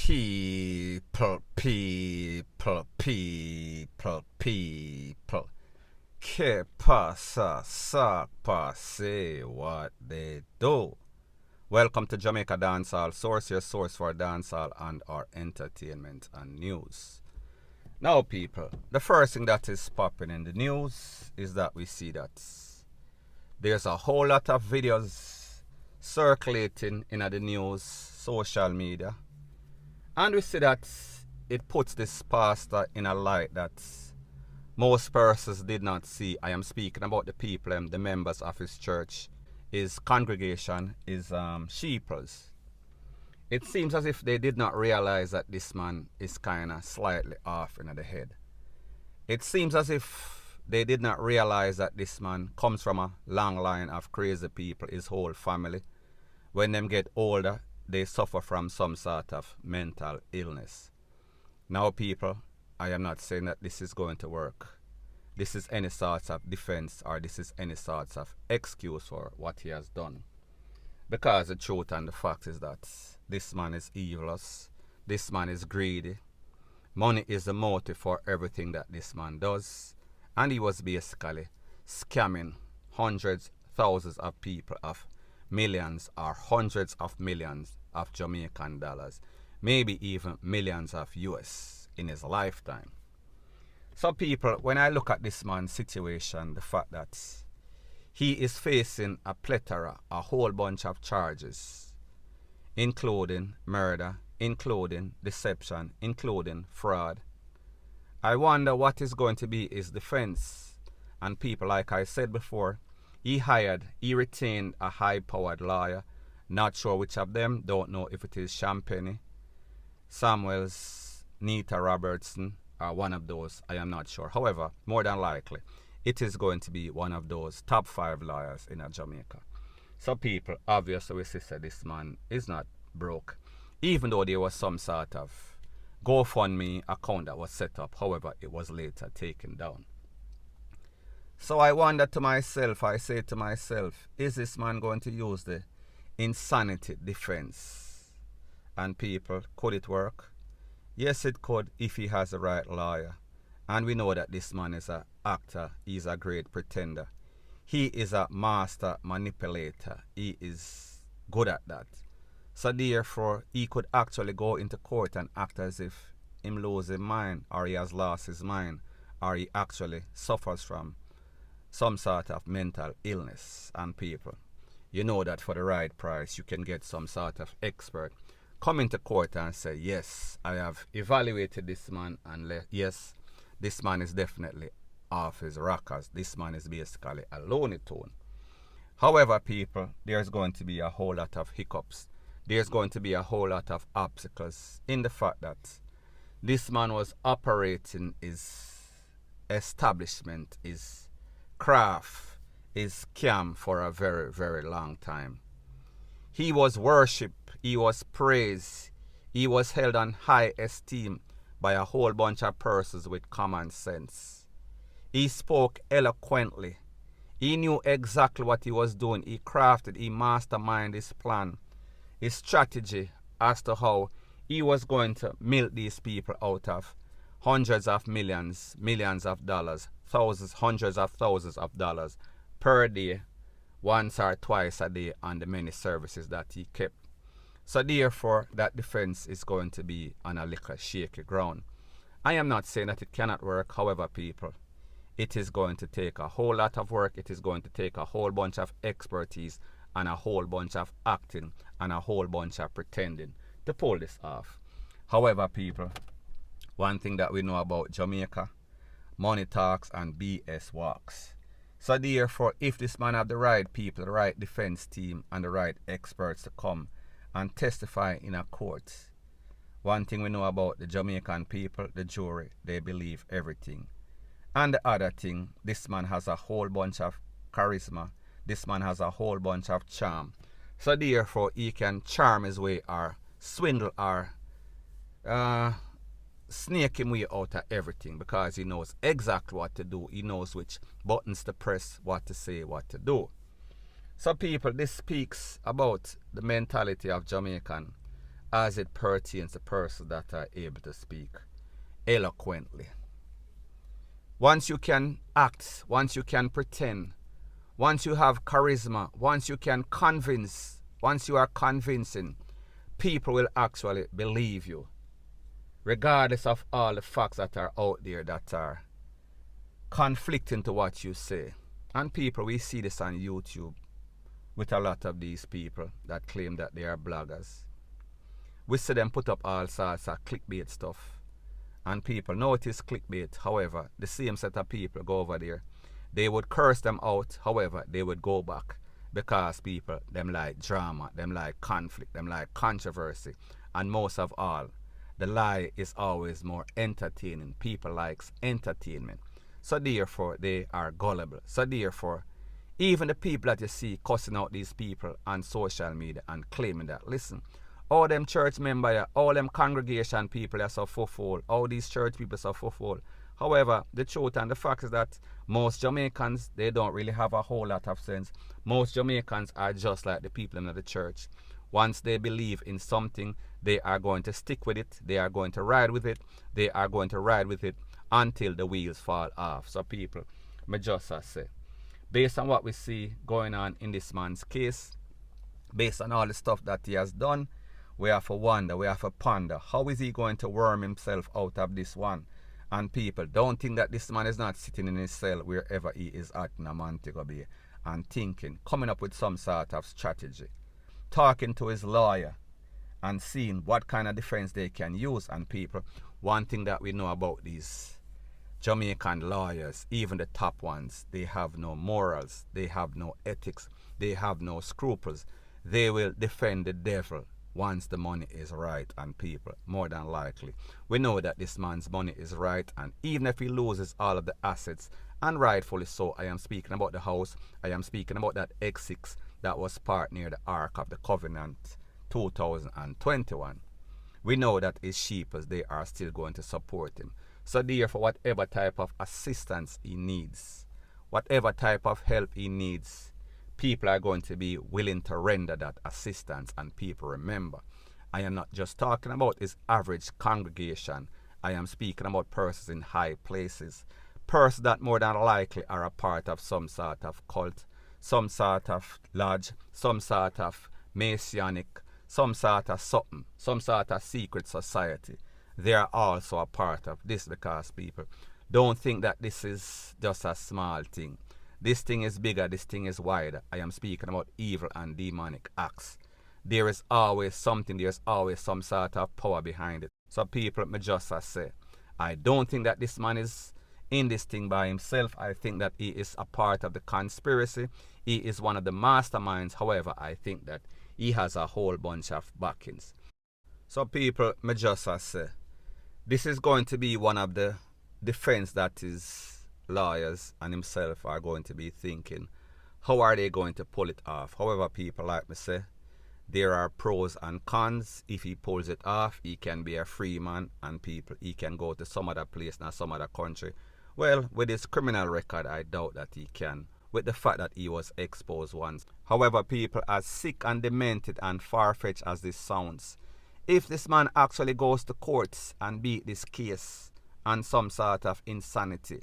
People. Que pasa, sakpa, say what they do. Welcome to Jamaica Dancehall, source your source for dancehall and our entertainment and news. Now people, the first thing that is popping in the news is that we see that there's a whole lot of videos circulating in the news, social media. And we see that it puts this pastor in a light that most persons did not see. I am speaking about the people, the members of his church, his congregation, his sheeples. It seems as if they did not realize that this man is kind of slightly off in the head. It seems as if they did not realize that this man comes from a long line of crazy people, his whole family. When them get older, they suffer from some sort of mental illness. Now people, I am not saying that this is going to work. This is any sort of defense or this is any sort of excuse for what he has done. Because the truth and the fact is that this man is evilous. This man is greedy. Money is the motive for everything that this man does. And he was basically scamming hundreds, thousands of people of millions or hundreds of millions of Jamaican dollars, maybe even millions of US in his lifetime. So people, when I look at this man's situation, the fact that he is facing a plethora, a whole bunch of charges, including murder, including deception, including fraud, I wonder what is going to be his defense. And people, like I said before, he retained a high-powered lawyer. Not sure which of them. Don't know if it is Champagne, Samuels, Nita Robertson, or one of those. I am not sure. However, more than likely, it is going to be one of those top 5 lawyers in Jamaica. So people, obviously we see that this man is not broke. Even though there was some sort of GoFundMe account that was set up. However, it was later taken down. So I wonder to myself, I say to myself, is this man going to use the insanity defense? And people, could it work? Yes, it could if he has the right lawyer. And we know that this man is an actor. He's a great pretender. He is a master manipulator. He is good at that. So therefore, he could actually go into court and act as if him lose his mind, or he has lost his mind, or he actually suffers from some sort of mental illness. And people, you know that for the right price, you can get some sort of expert come into court and say, yes, I have evaluated this man, and yes, this man is definitely off his rockers. This man is basically a Looney Tune. However, people, there's going to be a whole lot of hiccups. There's going to be a whole lot of obstacles in the fact that this man was operating his establishment, his craft, his scam for a very, very long time. He was worshipped, he was praised, he was held on high esteem by a whole bunch of persons with common sense. He spoke eloquently. He knew exactly what he was doing. He crafted, he masterminded his plan, his strategy as to how he was going to milk these people out of hundreds of millions, millions of dollars, thousands, hundreds of thousands of dollars per day, once or twice a day on the many services that he kept. So therefore, that defense is going to be on a little shaky ground. I am not saying that it cannot work. However, people, it is going to take a whole lot of work. It is going to take a whole bunch of expertise and a whole bunch of acting and a whole bunch of pretending to pull this off. However, people, one thing that we know about Jamaica, money talks and BS walks. So therefore, if this man have the right people, the right defense team, and the right experts to come and testify in a court, one thing we know about the Jamaican people, the jury, they believe everything. And the other thing, this man has a whole bunch of charisma. This man has a whole bunch of charm. So therefore, he can charm his way or swindle or snake him way out of everything, because he knows exactly what to do. He knows which buttons to press, what to say, what to do. So people, this speaks about the mentality of Jamaican as it pertains to persons that are able to speak eloquently. Once you can act, once you can pretend, once you have charisma, once you can convince, once you are convincing, people will actually believe you, regardless of all the facts that are out there that are conflicting to what you say. And people, we see this on YouTube with a lot of these people that claim that they are bloggers. We see them put up all sorts of clickbait stuff. And people know it is clickbait. However, the same set of people go over there. They would curse them out. However, they would go back. Because people, them like drama, them like conflict, them like controversy. And most of all, the lie is always more entertaining. People likes entertainment. So therefore, they are gullible. So therefore, even the people that you see cussing out these people on social media and claiming that, listen, all them church members, all them congregation people are so full, all these church people are so full. However, the truth and the fact is that most Jamaicans, they don't really have a whole lot of sense. Most Jamaicans are just like the people in the church. Once they believe in something, they are going to stick with it. They are going to ride with it. They are going to ride with it until the wheels fall off. So people, me just say, based on what we see going on in this man's case, based on all the stuff that he has done, we have to wonder, we have to ponder, how is he going to worm himself out of this one? And people, don't think that this man is not sitting in his cell wherever he is at in Montego Bay and thinking, coming up with some sort of strategy, talking to his lawyer and seeing what kind of defense they can use. And people, one thing that we know about these Jamaican lawyers, even the top ones, they have no morals, they have no ethics, they have no scruples. They will defend the devil once the money is right. And people, more than likely, we know that this man's money is right, and even if he loses all of the assets, and rightfully so, I am speaking about the house, I am speaking about that X6 that was parked near the Ark of the Covenant 2021. We know that his sheep, they are still going to support him. So therefore, whatever type of assistance he needs, whatever type of help he needs, people are going to be willing to render that assistance. And people, remember, I am not just talking about his average congregation. I am speaking about persons in high places, persons that more than likely are a part of some sort of cult, some sort of lodge, some sort of Masonic, some sort of something, some sort of secret society. They are also a part of this, because people, don't think that this is just a small thing. This thing is bigger, this thing is wider. I am speaking about evil and demonic acts. There is always something, there's always some sort of power behind it. So people, me just say, I don't think that this man is in this thing by himself. I think that he is a part of the conspiracy. He is one of the masterminds. However, I think that he has a whole bunch of backings. So people, me just say, this is going to be one of the defense that his lawyers and himself are going to be thinking, how are they going to pull it off? However, people, like me say, there are pros and cons. If he pulls it off, he can be a free man, and people, he can go to some other place in some other country. Well, with his criminal record, I doubt that he can, with the fact that he was exposed once. However, people, as sick and demented and far-fetched as this sounds, if this man actually goes to courts and beat this case on some sort of insanity,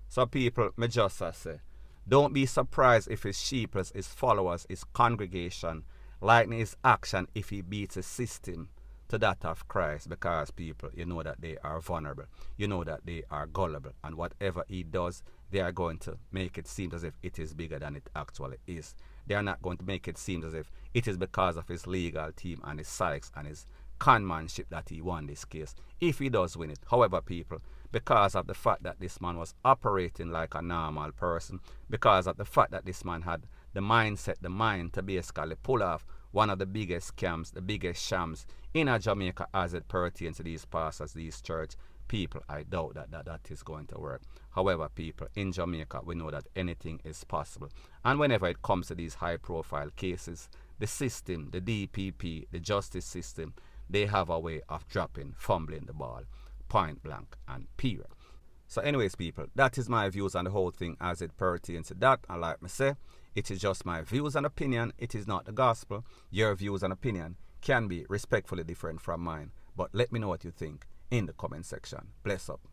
so people, me just say, don't be surprised if his sheep, his followers, his congregation, liken his action if he beats the system to that of Christ. Because people, you know that they are vulnerable, you know that they are gullible, and whatever he does, they are going to make it seem as if it is bigger than it actually is. They are not going to make it seem as if it is because of his legal team and his psychs and his conmanship that he won this case, if he does win it. However, people, because of the fact that this man was operating like a normal person, because of the fact that this man had the mindset, the mind to basically pull off one of the biggest scams, the biggest shams in Jamaica as it pertains to these pastors, these church people, I doubt that is going to work. However, people, in Jamaica, we know that anything is possible. And whenever it comes to these high-profile cases, the system, the DPP, the justice system, they have a way of fumbling the ball, point blank and period. So anyways, people, that is my views on the whole thing as it pertains to that. And like me say, it is just my views and opinion. It is not the gospel. Your views and opinion can be respectfully different from mine. But let me know what you think in the comment section. Bless up.